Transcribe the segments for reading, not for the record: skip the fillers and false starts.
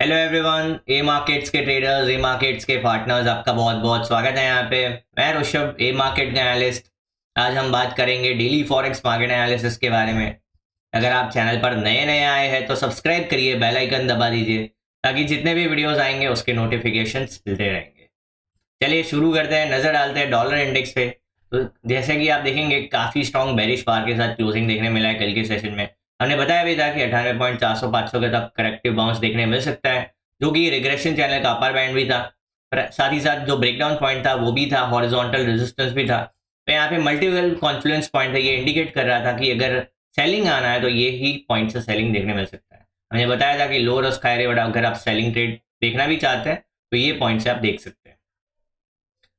Hello everyone, ए markets के traders, ए markets के partners, आपका बहुत बहुत स्वागत है यहाँ पे। मैं ऋषभ, ए मार्केट का एनालिस्ट। आज हम बात करेंगे डेली फॉरेक्स मार्केट एनालिसिस के बारे में। अगर आप चैनल पर नए नए आए हैं तो सब्सक्राइब करिए, बेल आइकन दबा दीजिए ताकि जितने भी वीडियोस आएंगे उसके नोटिफिकेशंस मिलते रहेंगे। चलिए शुरू करते हैं, नज़र डालते हैं डॉलर इंडेक्स पे। तो जैसे कि आप देखेंगे काफ़ी स्ट्रॉन्ग बेरिश बार के साथ क्लोजिंग देखने मिला है कल के सेशन में। हमने बताया भी था कि 98.400-500 के तक करेक्टिव बाउंस देखने मिल सकता है, जो कि रिग्रेशन चैनल का अपर बैंड भी था। साथ ही साथ जो ब्रेकडाउन पॉइंट था वो भी था, हॉरिजॉन्टल रेजिस्टेंस भी था। तो यहाँ पे मल्टीपल कॉन्फ्लुएंस पॉइंट है, ये इंडिकेट कर रहा था कि अगर सेलिंग आना है तो ये ही पॉइंट से सेलिंग देखने मिल सकता है। हमने बताया था कि लो रिस्क हाई रिवॉर्ड, अगर आप सेलिंग ट्रेड देखना भी चाहते हैं तो ये पॉइंट से आप देख सकते हैं।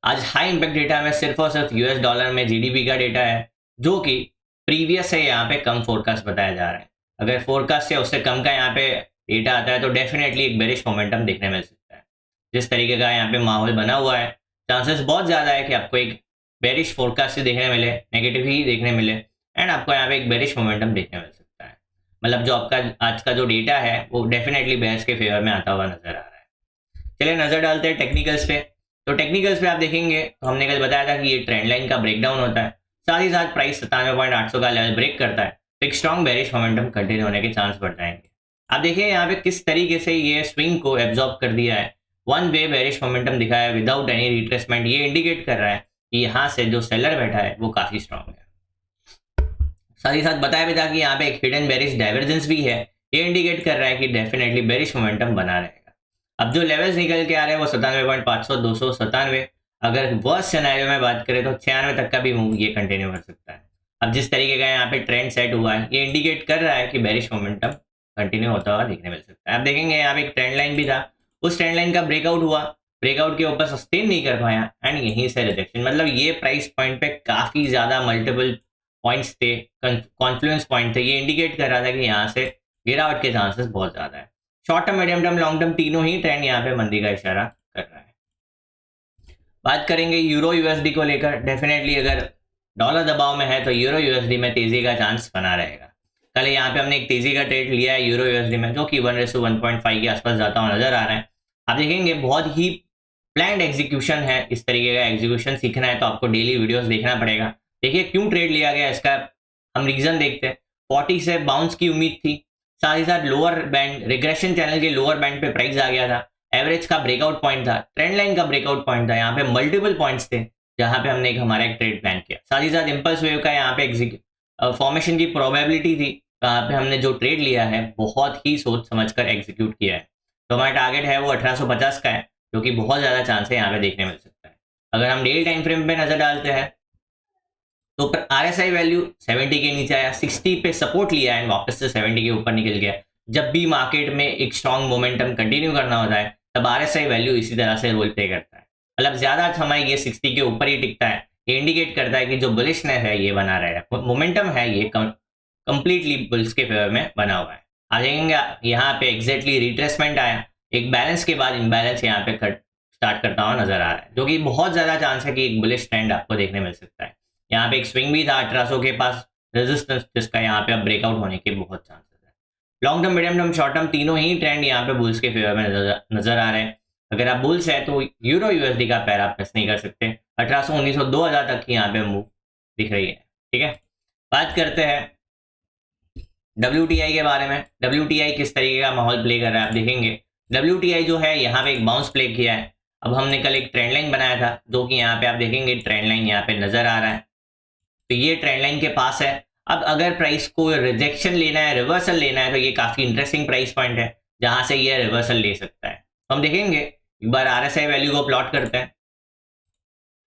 आज हाई इंपैक्ट डेटा में सिर्फ और सिर्फ यूएस डॉलर में जीडीपी का डेटा है, जो कि प्रीवियस से यहाँ पे कम फोरकास्ट बताया जा रहा है। अगर फोरकास्ट से उससे कम का यहाँ पे डेटा आता है तो डेफिनेटली एक बेरिश मोमेंटम देखने मिल सकता है। जिस तरीके का यहाँ पे माहौल बना हुआ है, चांसेस बहुत ज़्यादा है कि आपको एक बेरिश फोरकास्ट से देखने मिले, नेगेटिव ही देखने मिले, एंड आपको यहाँ पे एक बेरिश मोमेंटम देखने मिल सकता है। मतलब जो आपका आज का जो डेटा है वो डेफिनेटली बेरिश के फेवर में आता हुआ नजर आ रहा है। चलिए नज़र डालते हैं टेक्निकल्स पे। तो टेक्निकल्स पे आप देखेंगे तो हमने कल बताया था कि ये ट्रेंड लाइन का ब्रेकडाउन होता है, साथ ही साथ प्राइस 97.800 का लेवल ब्रेक करता है तो एक स्ट्रॉन्ग बेरिश मोमेंटम कंटिन्यू होने के चांस बढ़ जाएंगे। आप देखिए यहाँ पे किस तरीके से ये स्विंग को एब्जॉर्ब कर दिया है, वन वे बेरिश मोमेंटम दिखाया है विदाउट एनी रिट्रेसमेंट। ये इंडिकेट कर रहा है कि यहाँ से जो सेलर बैठा है वो काफी स्ट्रॉन्ग है। साथ ही साथ बताया भी था कि यहाँ पे एक हिडन बेरिश डाइवर्जेंस भी है, ये इंडिकेट कर रहा है कि डेफिनेटली बेरिश मोमेंटम बना रहेगा। अब जो लेवल्स निकल के आ रहे हैं वो 97.500, 297। अगर वर्स्ट सिनेरियो में बात करें तो 96 तक का भी मूव ये कंटिन्यू कर सकता है। अब जिस तरीके का यहाँ पे ट्रेंड सेट हुआ है, ये इंडिकेट कर रहा है कि बेरिश मोमेंटम कंटिन्यू होता हुआ देखने मिल सकता है। आप देखेंगे यहाँ पे एक ट्रेंड लाइन भी था, उस ट्रेंड लाइन का ब्रेकआउट हुआ, ब्रेकआउट के ऊपर सस्टेन नहीं कर पाया एंड यहीं से रिजेक्शन। मतलब ये प्राइस पॉइंट पे काफी ज्यादा मल्टीपल पॉइंट्स थे, कॉन्फ्लुएंस पॉइंट थे। ये इंडिकेट कर रहा था कि यहाँ से गिरावट के चांसेस बहुत ज्यादा है। Short term, medium term, long term तीनों ही ट्रेंड यहाँ पे मंदी का इशारा कर रहा है। बात करेंगे यूरो यूएसडी को लेकर। डेफिनेटली अगर डॉलर दबाव में है तो यूरो यूएसडी में तेजी का चांस बना रहेगा। कल यहाँ पे हमने एक तेजी का ट्रेड लिया है यूरो यूएसडी में, जो कि 1:1.5 के आसपास जाता हुआ नजर आ रहा है। आप देखेंगे बहुत ही प्लान्ड एग्जीक्यूशन है। इस तरीके का एग्जीक्यूशन सीखना है तो आपको डेली वीडियोस देखना पड़ेगा। देखिए क्यों ट्रेड लिया गया, इसका हम रीजन देखते हैं। 40 से बाउंस की उम्मीद थी, साथ ही साथ लोअर बैंड, रिग्रेशन चैनल के लोअर बैंड पे प्राइस आ गया था, एवरेज का ब्रेकआउट पॉइंट था, ट्रेंड लाइन का ब्रेकआउट पॉइंट था। यहाँ पे मल्टीपल पॉइंट्स थे जहां पे हमने हमारा एक ट्रेड प्लान किया। साथ ही साथ इंपल्स वेव का यहाँ पे फॉर्मेशन की प्रोबेबिलिटी थी, यहाँ पे हमने जो ट्रेड लिया है बहुत ही सोच समझकर एग्जीक्यूट किया है। तो हमारा टारगेट है वो 1850 का है, जो कि बहुत ज्यादा चांस है यहाँ पे देखने मिल सकता है। अगर हम डेली टाइम फ्रेम पे नजर डालते हैं तो RSI वैल्यू 70 के नीचे आया, 60 पे सपोर्ट लिया है, वापस से 70 के ऊपर निकल गया। जब भी मार्केट में एक स्ट्रॉन्ग मोमेंटम कंटिन्यू करना होता है तब RSI वैल्यू इसी तरह से रोल प्ले करता है। मतलब ज्यादा समय ये 60 के ऊपर ही टिकता है। ये इंडिकेट करता है कि जो बुलिशनेस है ये बना रहा है, मोमेंटम है ये कंप्लीटली बुल्स के फेवर में बना हुआ है। आप देखेंगे यहाँ पे एग्जैक्टली रिट्रेसमेंट आया, एक बैलेंस के बाद इम्बैलेंस यहाँ पे स्टार्ट करता हुआ नजर आ रहा है, जो कि बहुत ज्यादा चांस है कि एक बुलिश ट्रेंड आपको देखने मिल सकता है। यहाँ पे एक स्विंग भी था 1800 के पास रेजिस्टेंस, जिसका यहाँ पे अब ब्रेकआउट होने के बहुत चांसेस है। Long term, medium term, short term तीनों ही ट्रेंड यहाँ पे बुल्स के फेवर में नजर आ रहे हैं। अगर आप बुल्स है तो यूरो यूएसडी का पैर आप मिस नहीं कर सकते। 1800, 1900, 2000 तक की यहाँ पे मूव दिख रही है। ठीक है, बात करते हैं WTI के बारे में। WTI किस तरीके का माहौल प्ले कर रहा है आप देखेंगे। WTI जो है यहाँ पे एक बाउंस प्ले किया है। अब हमने कल एक ट्रेंड लाइन बनाया था, जो कि यहाँ पे आप देखेंगे ट्रेंड लाइन यहाँ पे नजर आ रहा है, तो ये ट्रेंड लाइन के पास है। अब अगर प्राइस को रिजेक्शन लेना है, रिवर्सल लेना है, तो ये काफी इंटरेस्टिंग प्राइस पॉइंट है जहां से ये रिवर्सल ले सकता है। हम देखेंगे एक बार RSI वैल्यू को प्लॉट करते हैं।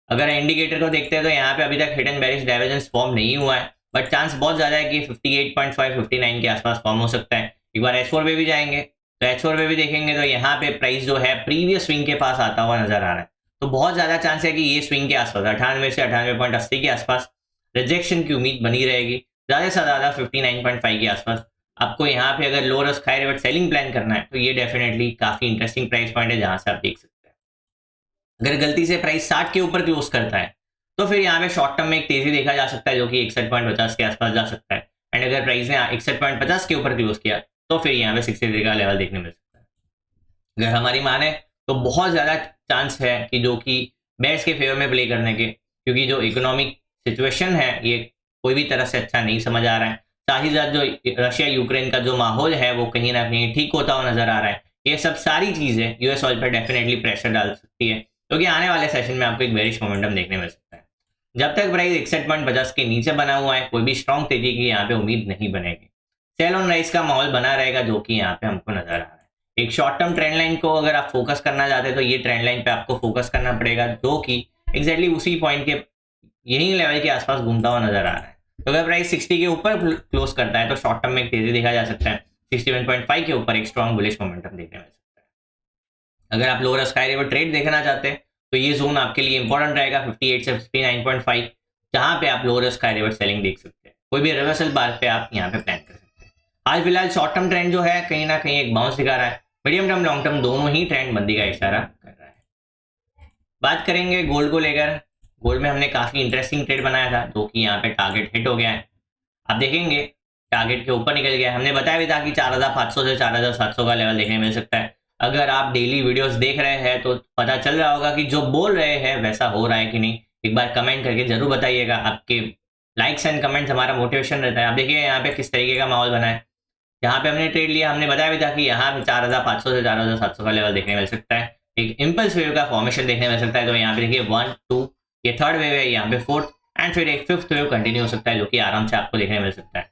अगर इंडिकेटर को देखते हैं तो यहाँ पे अभी तक हिडन बेरिश डाइवर्जेंस फॉर्म नहीं हुआ है, बट चांस बहुत ज्यादा है कि 58.5, 59 के आसपास फॉर्म हो सकता है। एक बार H4 पे भी जाएंगे तो H4 पे भी देखेंगे तो यहाँ पे प्राइस जो है प्रीवियस स्विंग के पास आता हुआ नजर आ रहा है। तो बहुत ज्यादा चांस है कि ये स्विंग के आसपास 98 से 98.80 के आसपास रिजेक्शन की उम्मीद बनी रहेगी। ज्यादा से ज्यादा 59.5 के आसपास आपको यहाँ पे अगर low risk high reward selling plan करना है तो ये डेफिनेटली काफी इंटरेस्टिंग प्राइस पॉइंट है जहां से आप देख सकते हैं। अगर गलती से प्राइस 60 के ऊपर क्लोज करता है तो फिर यहाँ पे शॉर्ट टर्म में एक तेजी देखा जा सकता है, जो कि 61.50 के आसपास जा सकता है। एंड अगर प्राइस ने 61.50 के ऊपर क्लोज किया तो फिर यहाँ पे 63 का लेवल देखने मिल सकता है। अगर हमारी माने तो बहुत ज़्यादा चांस है कि जो कि बेयर्स के फेवर में प्ले करने के, क्योंकि जो इकोनॉमिक सिचुएशन है ये कोई भी तरह से अच्छा नहीं समझ आ रहा है। साथ ही साथ जो रशिया यूक्रेन का जो माहौल है वो कहीं ना कहीं ठीक होता हुआ नजर आ रहा है। ये सब सारी चीज़ें यूएस ऑयल पर डेफिनेटली प्रेशर डाल सकती है, क्योंकि आने वाले सेशन में आपको एक बेरिश मोमेंटम देखने मिल सकता है। जब तक प्राइस 61.50 के नीचे बना हुआ है, कोई भी स्ट्रॉन्ग तेजी की यहाँ पे उम्मीद नहीं बनेगी। सेल ऑन राइज का माहौल बना रहेगा, जो कि यहाँ पे हमको नजर आ रहा है। एक शॉर्ट टर्म ट्रेंड लाइन को अगर आप फोकस करना चाहते हैं तो ये ट्रेंड लाइन पे आपको फोकस करना पड़ेगा, जो कि एग्जैक्टली उसी पॉइंट के यही लेवल के आसपास घूमता हुआ नजर आ रहा है। तो अगर प्राइस 60 के ऊपर क्लोज करता है तो शॉर्ट टर्म में एक तेजी देखा जा सकता है। 61.5 के ऊपर एक स्ट्रॉन्ग बुलिश मोमेंटम देखने मिल सकता है। अगर आप lower risk high reward trade देखना चाहते हैं तो ये जोन आपके लिए इंपॉर्टेंट रहेगा 58 से 59.5, जहां पे आप lower risk high reward selling देख सकते हैं। कोई भी रिवर्सल बार पे आप यहाँ पे प्लान कर सकते हैं। हाल फिलहाल शॉर्ट टर्म ट्रेंड जो है कहीं ना कहीं एक बाउंस दिखा रहा है, मीडियम टर्म लॉन्ग टर्म दोनों ही ट्रेंड मंदी का इशारा कर रहा है। बात करेंगे गोल्ड को लेकर। गोल्ड में हमने काफी इंटरेस्टिंग ट्रेड बनाया था, जो कि यहाँ पे टारगेट हिट हो गया है। आप देखेंगे टारगेट के ऊपर निकल गया है। हमने बताया भी था कि 4500 से 4700 का लेवल देखने मिल सकता है। अगर आप डेली वीडियोस देख रहे हैं तो पता चल रहा होगा कि जो बोल रहे हैं वैसा हो रहा है कि नहीं। एक बार कमेंट करके जरूर बताइएगा। आपके लाइक्स एंड कमेंट्स हमारा मोटिवेशन रहता है। आप देखिए यहाँ पे किस तरीके का माहौल बना है। यहाँ पे हमने ट्रेड लिया, हमने बताया भी था कि यहाँ पे 4500 से 4700 का लेवल देखने मिल सकता है। एक इम्पल्स वेव का फॉर्मेशन देखने मिल सकता है। तो यहाँ पे देखिए 1 2, ये थर्ड वेव है, यहाँ पे फोर्थ, एंड फिर एक फिफ्थ वेव कंटिन्यू हो सकता है, जो कि आराम से आपको देखने मिल सकता है।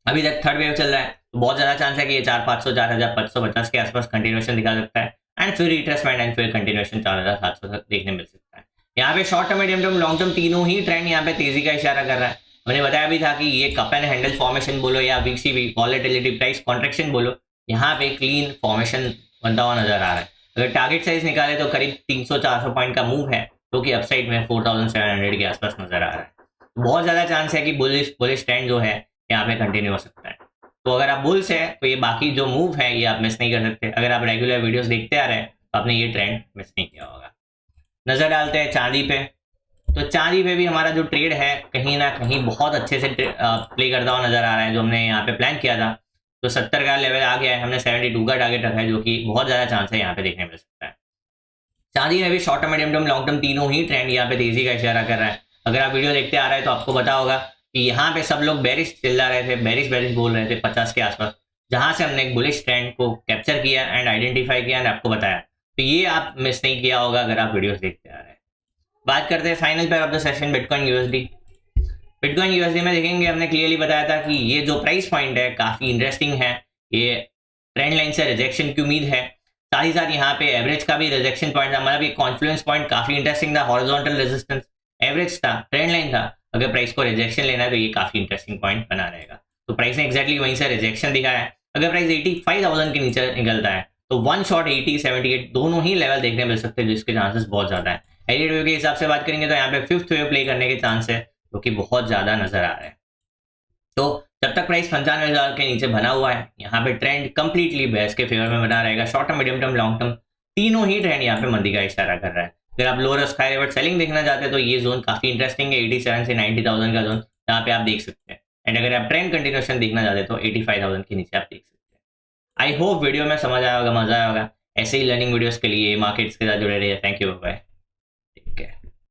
अभी तक थर्ड वेव चल रहा है, तो बहुत ज्यादा चांस है कि ये 4500 4550 के आसपास कंटिन्यूएशन दिखा सकता है, एंड फिर रिट्रेसमेंट एंड फिर कंटिन्यूएशन 4700 तक देखने मिल सकता है। यहाँ पे short term, medium term, long term तीनों ही ट्रेंड यहाँ पे तेजी का इशारा कर रहा है। मैंने बताया भी था कि ये कप एंड हैंडल फॉर्मेशन बोलो या वीसीबी वॉलेटिलिटी प्राइस कॉन्ट्रेक्शन बोलो, यहाँ पे क्लीन फॉर्मेशन बनता हुआ नजर आ रहा है। अगर टारगेट साइज निकाले तो करीब 300-400 पॉइंट का मूव है, जो कि अपसाइड में 4700 के आसपास नजर आ रहा है। बहुत ज्यादा चांस है कि बुलिश ट्रेंड जो है यहाँ पे कंटिन्यू हो सकता है। तो अगर आप बुल्स है तो ये बाकी जो मूव है ये आप मिस नहीं कर सकते। अगर आप रेगुलर वीडियोस देखते आ रहे हैं तो आपने ये ट्रेंड मिस नहीं किया होगा। नजर डालते हैं चांदी पे। तो चांदी पे भी हमारा जो ट्रेड है कहीं ना कहीं बहुत अच्छे से प्ले करता हुआ नजर आ रहा है। जो हमने यहाँ पे प्लान किया था तो 70 का लेवल आ गया है, हमने 72 का टारगेट रखा है, जो कि बहुत ज्यादा चांस है यहाँ पे देखने मिल सकता है। चांदी में भी short term, medium term, long term तीनों ही ट्रेंड यहाँ पे तेजी का इशारा कर रहा है। अगर आप वीडियो देखते आ रहे हैं तो आपको पता होगा कि यहाँ पे सब लोग बेरिश चिल्ला रहे थे, बेरिश बेरिश बोल रहे थे 50 के आसपास, जहां से हमने एक बुलिश ट्रेंड को कैप्चर किया एंड आइडेंटिफाई किया एंड आपको बताया। तो ये आप मिस नहीं किया होगा अगर आप वीडियोस देखते आ रहे हैं। बात करते हैं final pair of the session, bitcoin USD. Bitcoin USD में देखेंगे हमने क्लियरली बताया था कि ये जो प्राइस पॉइंट है काफी इंटरेस्टिंग है। ये ट्रेंड लाइन से रिजेक्शन की उम्मीद है। साथ ही साथ यहाँ पे एवरेज का भी रिजेक्शन पॉइंट था, मतलब ये कॉन्फ्लुएंस पॉइंट काफी इंटरेस्टिंग था। हॉरिजॉन्टल रेजिस्टेंस, एवरेज था, ट्रेंड लाइन था। अगर प्राइस को रिजेक्शन लेना है तो ये काफी इंटरेस्टिंग पॉइंट बना रहेगा। तो प्राइस ने एक्जैक्टली वहीं से रिजेक्शन दिखाया है। अगर प्राइस 85,000 के नीचे निकलता है तो वन शॉट 80 78 दोनों ही लेवल देखने मिल सकते हैं, जिसके चांसेस बहुत ज्यादा है। एलिट वेव के हिसाब से बात करेंगे तो यहाँ पे फिफ्थ वेव प्ले करने के चांस है, जो कि बहुत ज्यादा नजर आ रहा है। तो जब तक प्राइस 95,000 के नीचे बना हुआ है यहाँ पे ट्रेंड कंप्लीटली बेयर्स के फेवर में बना रहेगा। Short term, medium term, long term तीनों ही ट्रेंड यहाँ पे मंदी का इशारा कर रहा है। अगर आप lower risk high reward selling देखना चाहते हैं तो ये जोन काफी इंटरेस्टिंग है, 87 से 90,000 का जोन यहाँ पे आप देख सकते हैं। एंड अगर आप ट्रेंड कंटिन्यूएशन देखना चाहते हैं तो 85,000 के नीचे आप देख सकते हैं। आई होप वीडियो में समझ आया होगा, मजा आया होगा। ऐसे ही लर्निंग वीडियोस के लिए मार्केट्स के साथ जुड़े रहिए। Thank you, bye.